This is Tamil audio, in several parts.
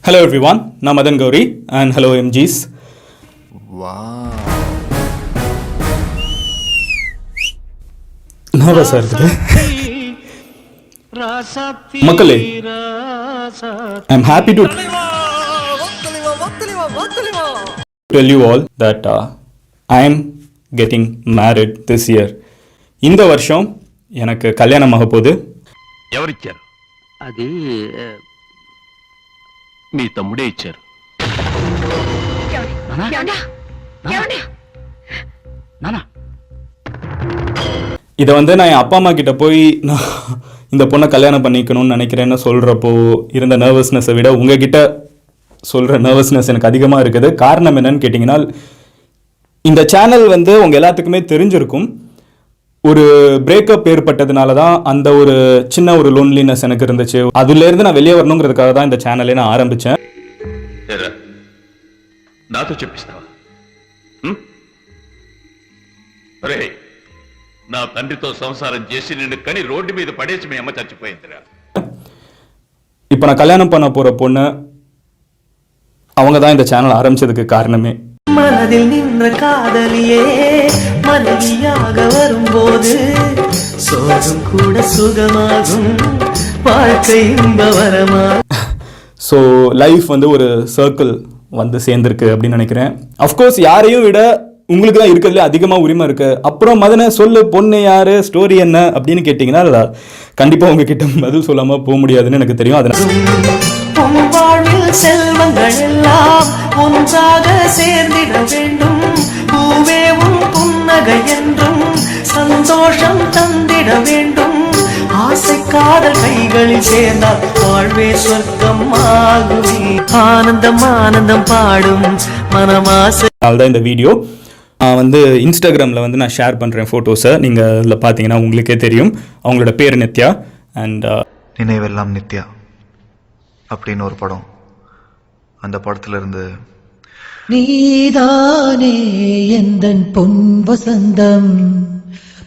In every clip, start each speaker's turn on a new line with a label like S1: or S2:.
S1: Hello everyone, நான் Madan Gowri and hello MGs. நர்வஸாக இருக்குது மக்களே. I am happy to tell you all that I am getting married this year. இந்த வருஷம் எனக்கு கல்யாணம் ஆக போகுது.
S2: ఎవరిచ్చారు? అది మీ తమ్ముడే ఇచ్చారు.
S1: இதை வந்து நான் என் அப்பா அம்மா கிட்ட போய் நான் இந்த பொண்ணை கல்யாணம் பண்ணிக்கணும்னு நினைக்கிறேன்னு சொல்கிறப்போ இருந்த நர்வஸ்னஸை விட உங்ககிட்ட சொல்கிற நர்வஸ்னஸ் எனக்கு அதிகமாக இருக்குது. காரணம் என்னன்னு கேட்டிங்கன்னா, இந்த சேனல் வந்து உங்கள் எல்லாத்துக்குமே தெரிஞ்சிருக்கும். ஒரு பிரேக்கப் ஏற்பட்டதுனால தான் அந்த ஒரு சின்ன ஒரு லோன்லினஸ் எனக்கு இருந்துச்சு. அதுலேருந்து நான் வெளியே வரணுங்கிறதுக்காக தான் இந்த சேனலே நான் ஆரம்பித்தேன்.
S2: నాతో చెప్పిస్తావా? అరే, నా తండ్రితో సంసారం చేసి నిన్ను కని రోడ్డు మీద పడేసి మీ అమ్మ చచ్చిపోయిందిరా.
S1: இப்போ நான் கல்யாணம் பண்ண போகிற பொண்ணு அவங்க தான் இந்த சேனல் ஆரம்பிச்சதுக்கு காரணமே.
S3: மனதில் நின்ற காதலியே மனைவியாக வரும்போது சோகம் கூட சுகமாகும், வாழ்க்கை இன்பவரமா.
S1: ஸோ லைஃப் வந்து ஒரு சர்க்கிள் வந்து சேர்ந்துருக்கு அப்படின்னு நினைக்கிறேன். அஃப்கோர்ஸ் யாரையும் விட உங்களுக்கு தான் இருக்கிறதுல அதிகமாக உரிமை இருக்குது. அப்புறம் மதனை சொல்லு, பொண்ணு யார், ஸ்டோரி என்ன அப்படின்னு கேட்டிங்கன்னா கண்டிப்பாக உங்ககிட்ட பதில் சொல்லாமல் போக முடியாதுன்னு எனக்கு தெரியும்.
S3: அதனால் வாழ்வில் செல்வங்கள் எல்லாம் ஒன்றாக சேர்ந்திட வேண்டும், பூவே உன் புன்னகை என்றும் சந்தோஷம் தந்திட வேண்டும். ஆசை காதல் கைகளில் சேர்ந்தால் வாழ்வே சொர்க்கம் ஆகுமே. ஆனந்தம் ஆனந்தம் பாடும் மனமாசை.
S1: அதனால்தான் இந்த வீடியோ வந்து இன்ஸ்டாகிராமில் வந்து நான் ஷேர் பண்ணுறேன் ஃபோட்டோஸை. நீங்கள் அதில் பார்த்தீங்கன்னா உங்களுக்கே தெரியும். அவங்களோட பேர் நித்யா. அண்ட்
S4: நினைவெல்லாம் நித்யா அப்படின்னு ஒரு படம். அந்த படத்துல இருந்து
S3: நீதானே எந்தன் பொன் வசந்தம்,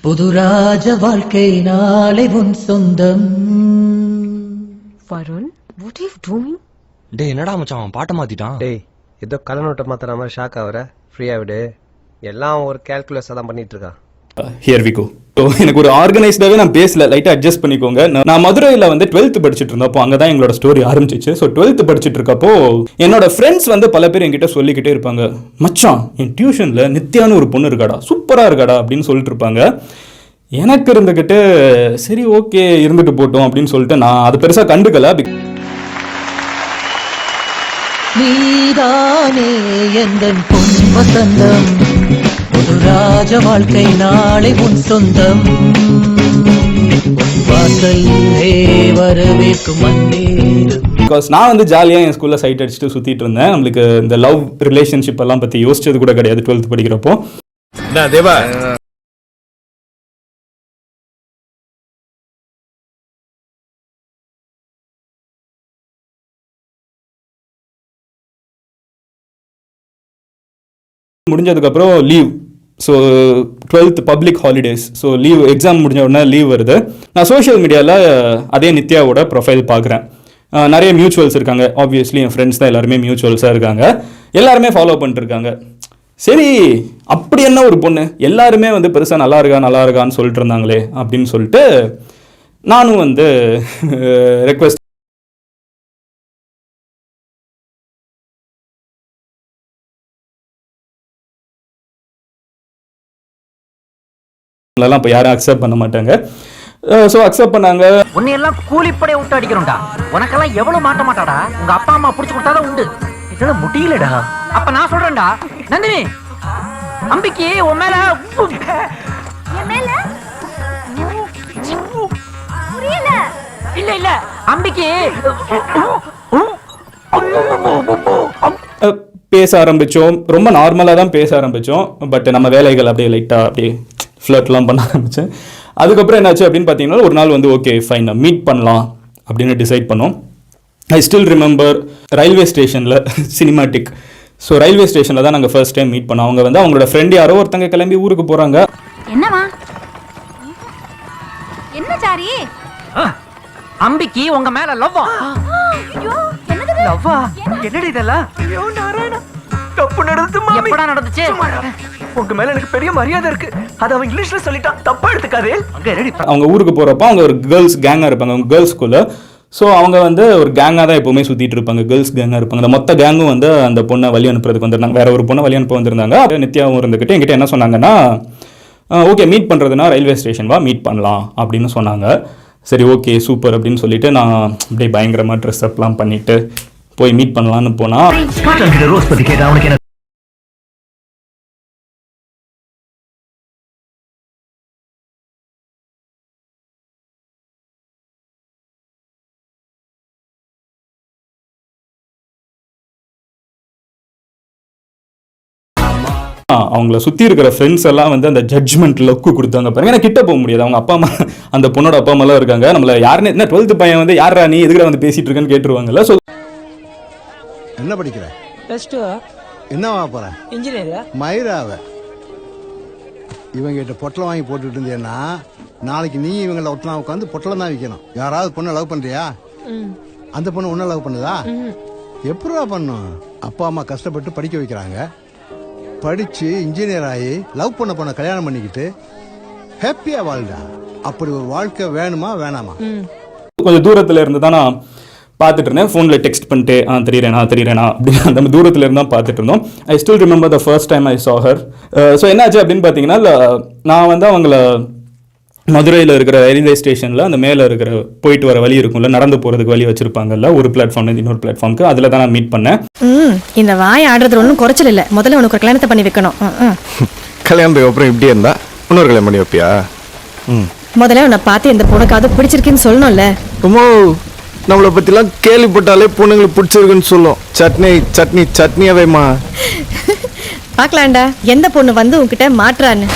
S3: புதுராஜ வாழ்க்கை நாளை உன் சொந்தம்.
S5: Varun, what are you doing?
S6: டேய் என்னடா மச்சான் அவன் பாட்ட மாத்திட்டான்.
S7: டேய் ஏதோ கலனோட்ட மாத்துற மாதிரி ஷாக் ஆகுற. ஃப்ரீயா விடு, எல்லாம் ஒரு கேல்குலேஷன் தான் பண்ணிட்டு இருக்கான்.
S1: Here we go. ஸோ எனக்கு ஒரு ஆர்கனைஸ்டாகவே நான் பேசல, லைட்டாக அட்ஜஸ்ட் பண்ணிக்கோங்க. நான் மதுரையில் வந்து 12th படிச்சுட்டு இருந்தப்போ அங்கே தான் எங்களோட ஸ்டோரி ஆரம்பிச்சிச்சு. ஸோ 12th படிச்சுட்டு இருக்கப்போ என்னோட ஃப்ரெண்ட்ஸ் வந்து பல பேர் என்கிட்ட சொல்லிக்கிட்டே இருப்பாங்க, மச்சான் என் டியூஷனில் நித்யான்னு ஒரு பொண்ணு இருக்காடா, சூப்பராக இருக்காடா அப்படின்னு சொல்லிட்டு இருப்பாங்க. எனக்கு இருந்துக்கிட்டு சரி ஓகே இருந்துட்டு போட்டோம் அப்படின்னு சொல்லிட்டு நான் அது பெருசாக கண்டுக்கல.
S3: நீதானே எந்தன் பொன் வசந்தம், புதுராஜ வாழ்க்கை நாளை உன் சொந்தம். வாசல் வரவேற்கும் மன்னேரும்.
S1: பிகாஸ் நான் வந்து ஜாலியாக என் ஸ்கூலில் சைட் அடிச்சுட்டு சுற்றிட்டு இருந்தேன். நம்மளுக்கு இந்த லவ் ரிலேஷன்ஷிப் எல்லாம் பற்றி யோசிச்சது கூட கிடையாது 12th படிக்கிறப்போ.
S2: தேவா,
S1: முடிஞ்சதுக்கப்புறம் leave. So 12th public holidays. So leave, exam முடிஞ்ச உடனே லீவ் வருது. நான் சோஷியல் மீடியாவில் அதே நித்யாவோட ப்ரொஃபைல் பார்க்குறேன். நிறைய மியூச்சுவல்ஸ் இருக்காங்க. ஆப்வியஸ்லி என் ஃப்ரெண்ட்ஸ் தான் எல்லாருமே மியூச்சுவல்ஸாக இருக்காங்க. எல்லாருமே ஃபாலோ பண்ணிட்டுருக்காங்க. சரி அப்படி என்ன ஒரு பொண்ணு, எல்லாருமே வந்து பெருசாக நல்லா இருக்கான்னு சொல்லிட்டு இருந்தாங்களே அப்படின்னு சொல்லிட்டு நானும் வந்து ரெக்வெஸ்ட் எல்லாம் இப்போ யாரும் அக்செப்ட் பண்ண மாட்டாங்க. ஸோ அக்செப்ட் பண்ணாங்க.
S8: உன்னையெல்லாம் கூலிப்படை விட்டு அடிக்கிறோம்டா. உனக்கெல்லாம் எவ்வளவு மாட்ட மாட்டாடா. உங்க அப்பா அம்மா புடிச்சு கொடுத்தாதான் உண்டு. இதெல்லாம் முடியலடா. அப்ப நான் சொல்றேன்டா நந்தினி, அம்பிக்கு உன் மேல இல்ல இல்ல அம்பிக்கு
S1: பேச ஆரம்பித்தோம். ரொம்ப நார்மலாக தான் பேச ஆரம்பித்தோம். பட் நம்ம வேலைகள் அப்படியே லைட்டாக அப்படியே ஃப்ளர்ட்லாம் பண்ண ஆரம்பித்தேன். அதுக்கப்புறம் என்னாச்சு அப்படின்னு பார்த்தீங்கன்னா, ஒரு நாள் வந்து ஓகே ஃபைன் மீட் பண்ணலாம் அப்படின்னு டிசைட் பண்ணோம். ஐ ஸ்டில் ரிமெம்பர் ரயில்வே ஸ்டேஷனில் சினிமாட்டிக். ஸோ ரயில்வே ஸ்டேஷனில் தான் நாங்கள் ஃபர்ஸ்ட் டைம் மீட் பண்ணோம். அவங்க வந்து அவங்களோட ஃப்ரெண்ட் யாரோ ஒருத்தங்க கிளம்பி ஊருக்கு போகிறாங்க.
S5: என்னவா என்ன சாரி?
S8: அம்பிக்கு உங்க மேல லவ்வா? லவ்வா என்னடி இதெல்லாம்? ஐயோ நாராயணா, தப்பு நடந்துச்சு மாமி. எப்படா நடந்துச்சு? உங்க மேல எனக்கு பெரிய மரியாதை இருக்கு. அது அவன் இங்கிலீஷ்ல சொல்லிட்டான், தப்பா எடுத்துக்காதே. அங்க ரெடி.
S1: அவங்க ஊருக்கு போகிறப்ப அவங்க ஒரு கேர்ள்ஸ் கேங்காக இருப்பாங்க, அவங்க கேர்ள்ஸ் ஸ்கூலில். ஸோ அவங்க வந்து ஒரு கேங்காக தான் எப்போவுமே சுற்றிட்டு இருப்பாங்க, கேர்ள்ஸ் கேங்காக இருப்பாங்க. அந்த மொத்த கேங்கும் வந்து அந்த பொண்ணை வழி அனுப்புறதுக்கு வந்திருந்தாங்க, வேற ஒரு பொண்ணை வழி அனுப்ப வந்திருந்தாங்க. நித்யாவும் இருந்துக்கிட்டு என்கிட்ட என்ன சொன்னாங்கன்னா, ஓகே மீட் பண்ணுறதுனா ரயில்வே ஸ்டேஷன் வா, மீட் பண்ணலாம் அப்படின்னு சொன்னாங்க. சரி ஓகே சூப்பர் அப்படின்னு சொல்லிட்டு நான் அப்படியே பயங்கரமாக ட்ரெஸ் அப்லாம் பண்ணிவிட்டு போய் மீட் பண்ணலான்னு போனால்,
S8: ரோஸ் பத்தி கேட்டா அவனுக்கு என்ன?
S1: அவங்கள சுற்றி இருக்கிற ஃப்ரெண்ட்ஸ் எல்லாம் வந்து அந்த ஜட்ஜ்மெண்ட் லுக்கு கொடுத்தாங்க பாருங்க. ஏன்னா கிட்ட போக முடியாது, அவங்க அப்பா அம்மா, அந்த பொண்ணோட அப்பா அம்மாலாம் இருக்காங்க. நம்மள யாருன்னு என்ன 12th பையன் வந்து யாரா நீ எதுக்குற வந்து பேசிட்டு இருக்கேன்னு கேட்டுருவாங்கல்ல. ஸோ
S9: என்ன படிக்கிற?
S3: ப்ளஸ் 2.
S9: என்னவா போற?
S3: இன்ஜினியர்.
S9: மயிராவ. இவங்க கிட்ட பொட்டலம் வாங்கி போட்டுட்டு இருந்தேன்னா நாளைக்கு நீ இவங்கள ஒட்டலாம் உட்காந்து பொட்டலம் தான் விற்கணும். யாராவது பொண்ணை லவ் பண்றியா? அந்த பொண்ணு உன்ன லவ் பண்ணுதா? எப்படா பண்ணும்? அப்பா அம்மா கஷ்டப்பட்டு படிக்க வைக்கிறாங்க, படிச்சு இன்ஜினியர் ஆகி லவ் பண்ண பொண்ணை கல்யாணம் பண்ணிக்கிட்டு ஹாப்பியா வாழ்டா. அப்படி ஒரு வாழ்க்கை வேணுமா வேணாமா?
S1: கொஞ்சம் தூரத்தில் இருந்து தான் நான் பார்த்துட்டு இருந்தேன், ஃபோனில் டெக்ஸ்ட் பண்ணிட்டு தெரியுறேனா அப்படின்னு அந்த தூரத்தில் இருந்து தான் பார்த்துட்டு இருந்தோம். I still remember the first time I சா ஹர். ஸோ என்னாச்சு அப்படின்னு பார்த்தீங்கன்னா, நான் வந்து அவங்கள மதுரையில் இருக்கிற ரயில்வே ஸ்டேஷனில் அந்த மேலே இருக்கிற போயிட்டு வர வழி இருக்கும்ல, நடந்து போகிறதுக்கு வழி வச்சிருப்பாங்கல்ல, ஒரு பிளாட்ஃபார்ம்லேருந்து இன்னொரு பிளாட்ஃபார்முக்கு, அதில் தான் நான் மீட் பண்ணேன்.
S5: இந்த வாய் ஆடுறது ஒன்றும் குறைச்சல் இல்லை. முதல்ல உனக்கு ஒரு கல்யாணத்தை பண்ணி வைக்கணும்.
S10: கல்யாணத்துக்கு அப்புறம் இப்படி இருந்தா இன்னொரு கல்யாணம் பண்ணி வைப்பியா?
S5: முதல்ல உன்னை பார்த்து இந்த பொண்ணுக்காவது பிடிச்சிருக்குன்னு சொல்லணும்ல.
S10: அம்மா, நம்மளை பற்றிலாம் கேள்விப்பட்டாலே பொண்ணுங்களுக்கு பிடிச்சிருக்குன்னு சொல்லும். சட்னி சட்னி சட்னியாவேம்மா.
S5: பார்க்கலாம்டா எந்த பொண்ணு வந்து உன்கிட்ட மாற்றான்னு.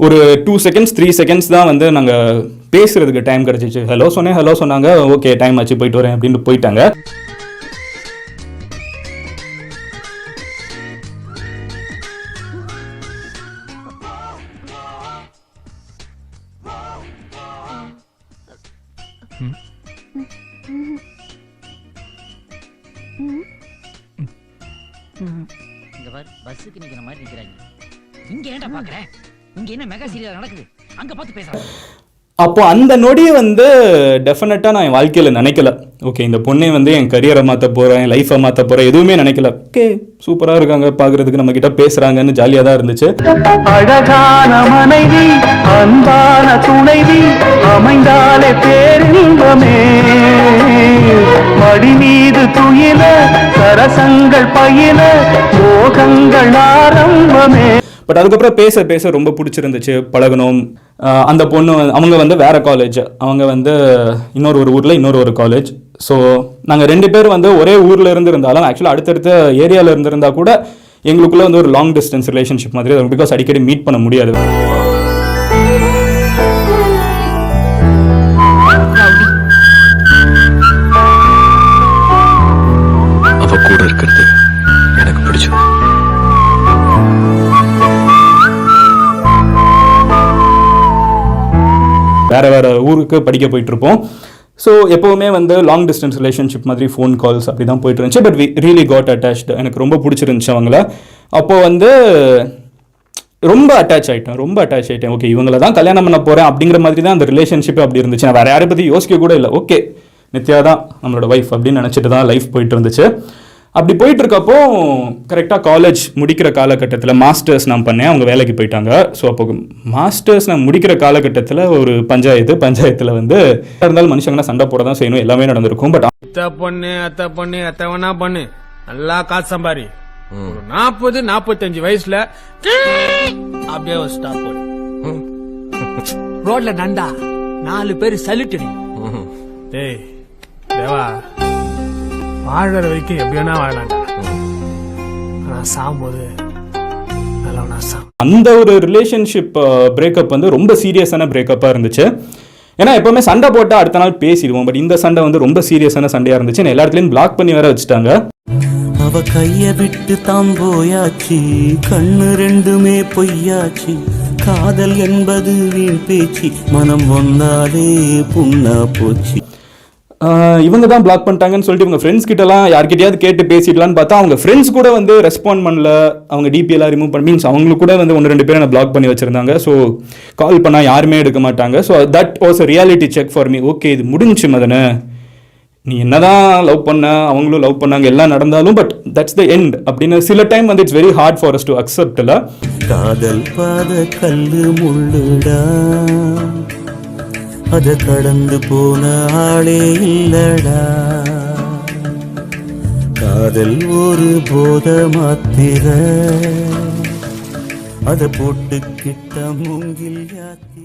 S1: ஒரு 2 seconds 3 seconds தான் வந்து நாங்கள் பேசுறதுக்கு டைம் கிடச்சிச்சு. ஹலோ சொன்னாங்க, ஓகே டைம் ஆச்சு போயிட்டு வரேன் அப்படின்னு போயிட்டாங்க.
S8: இங்க பாரு, பஸ்ஸுக்கு நிக்கிற மாதிரி நிக்கிறாங்க. இங்க ஏன்டா பாக்குற? இங்க என்ன மெகா சீரியல் நடக்குது? அங்க பார்த்து பேசுறாங்க.
S1: அப்போ அந்த நொடியை வந்து டெஃபினட்டாக நான் என் வாழ்க்கையில் நினைக்கல. ஓகே இந்த பொண்ணை வந்து என் கரியரை மாற்ற போகிறேன், என் லைஃப்பை மாற்ற போகிறேன், எதுவுமே நினைக்கல. ஓகே சூப்பராக இருக்காங்க, பார்க்குறதுக்கு நம்ம கிட்ட பேசுகிறாங்கன்னு ஜாலியாக தான் இருந்துச்சு.
S3: அழகான மனைவி, அன்பான துணைவி அமைந்தாலே பேரின்பமே. மடி மீது துயில சரசங்கள் பயில மோகங்கள் ஆரம்பமே.
S1: பட் அதுக்கப்புறம் பேச பேச ரொம்ப பிடிச்சிருந்துச்சு, பழகணும். அந்த பொண்ணு அவங்க வந்து வேறு காலேஜ், அவங்க வந்து இன்னொரு ஊரில் இன்னொரு காலேஜ். ஸோ நாங்கள் 2 பேர் வந்து ஒரே ஊரில் இருந்திருந்தாலும் ஆக்சுவலாக அடுத்தடுத்த ஏரியாவில் இருந்திருந்தா கூட எங்களுக்குள்ளே வந்து ஒரு லாங் டிஸ்டன்ஸ் ரிலேஷன்ஷிப் மாதிரி இருக்கும். பிகாஸ் அடிக்கடி மீட் பண்ண முடியாது.
S6: அவ கூட இருக்கிறது எனக்கு பிடிச்சது.
S1: வேறு ஊருக்கு படிக்க போயிட்டுருப்போம். ஸோ எப்போவுமே வந்து லாங் டிஸ்டன்ஸ் ரிலேஷன்ஷிப் மாதிரி ஃபோன் கால்ஸ் அப்படி தான் போயிட்டு இருந்துச்சு. But we really got attached. எனக்கு ரொம்ப பிடிச்சிருந்துச்சு அவங்கள. அப்போது வந்து ரொம்ப அட்டாச் ஆகிட்டேன். ஓகே இவங்கள தான் கல்யாணம் பண்ண போகிறேன் அப்படிங்கிற மாதிரி தான் அந்த ரிலேஷன்ஷிப் அப்படி இருந்துச்சு. நான் வேறு யாரை பற்றி யோசிக்க கூட இல்லை. ஓகே நித்யா தான் நம்மளோட ஒய்ஃப் அப்படின்னு நினச்சிட்டு தான் லைஃப் போயிட்டு இருந்துச்சு. அப்படி போயிட்டு இருக்கப்போ கரெக்டாக காலேஜ் முடிக்கிற காலகட்டத்தில் மாஸ்டர்ஸ் நான் பண்ணேன், அவங்க வேலைக்கு போயிட்டாங்க. ஸோ அப்போ மாஸ்டர்ஸ் நான் முடிக்கிற காலகட்டத்தில் ஒரு பஞ்சாயத்தில் வந்து இருந்தாலும் மனுஷங்கன்னா சண்டை போட தான் செய்யணும், எல்லாமே நடந்திருக்கும். பட்
S11: அத்தை பண்ணு நல்லா காசு சம்பாரி. 40-45 வயசுல அப்படியே ஒரு ஸ்டாப் போடு. ரோட்ல நண்டா 4 பேர் சல்யூட் அடி. டேய் தேவா, வாழற வரைக்கும் எப்படின்னா வாழலாம்டா. ஆனா சாகும்போது நல்லவனா சாவு.
S1: அந்த ஒரு ரிலேஷன்ஷிப் பிரேக்கப் வந்து ரொம்ப சீரியஸான பிரேக்கப்பாக இருந்துச்சு. ஏன்னா எப்பவுமே சண்டை போட்டால் அடுத்த நாள் பேசிடுவோம். பட் இந்த சண்டை வந்து ரொம்ப சீரியஸான சண்டையாக இருந்துச்சு. எல்லா இடத்துலையும் பிளாக் பண்ணி வேற வச்சுட்டாங்க.
S3: அவ கைய விட்டு தாம் போயாச்சு, கண்ணு ரெண்டுமே பொய்யாச்சு. காதல் என்பது வீண் பேச்சு, மனம் வந்தாலே புண்ணா போச்சு.
S1: இவங்க தான் பிளாக் பண்ணிட்டாங்கன்னு சொல்லிட்டு இவங்க ஃப்ரெண்ட்ஸ் கிட்டலாம் யார்கிட்டயாவது கேட்டு பேசிடலான்னு பார்த்தா அவங்க ஃப்ரெண்ட்ஸ் கூட வந்து ரெஸ்பாண்ட் பண்ணல, அவங்க டிபிஎல்லாம் ரிமூவ் பண்ண மீன்ஸ் அவங்களுக்கு கூட வந்து 1-2 பேரை நான் பிளாக் பண்ணி வச்சிருந்தாங்க. ஸோ கால் பண்ணால் யாருமே எடுக்க மாட்டாங்க. So that was a reality check for me. Okay, இது முடிஞ்சு மதனே, நீ என்னதான் லவ் பண்ண, அவங்களும் லவ் பண்ணாங்க, எல்லாம் நடந்தாலும் பட் தட்ஸ் த எண்ட் அப்படின்னு சில டைம் வந்து it's very hard for us to accept. இல்லை
S3: காதல் பாத கல்லு முள்ளுடா, அத கடந்து போன ஆளே இல்லடா. காதல் ஒரு போத மாத்திர, அத போட்டுக்கிட்ட மூங்கில் யாத்திரை.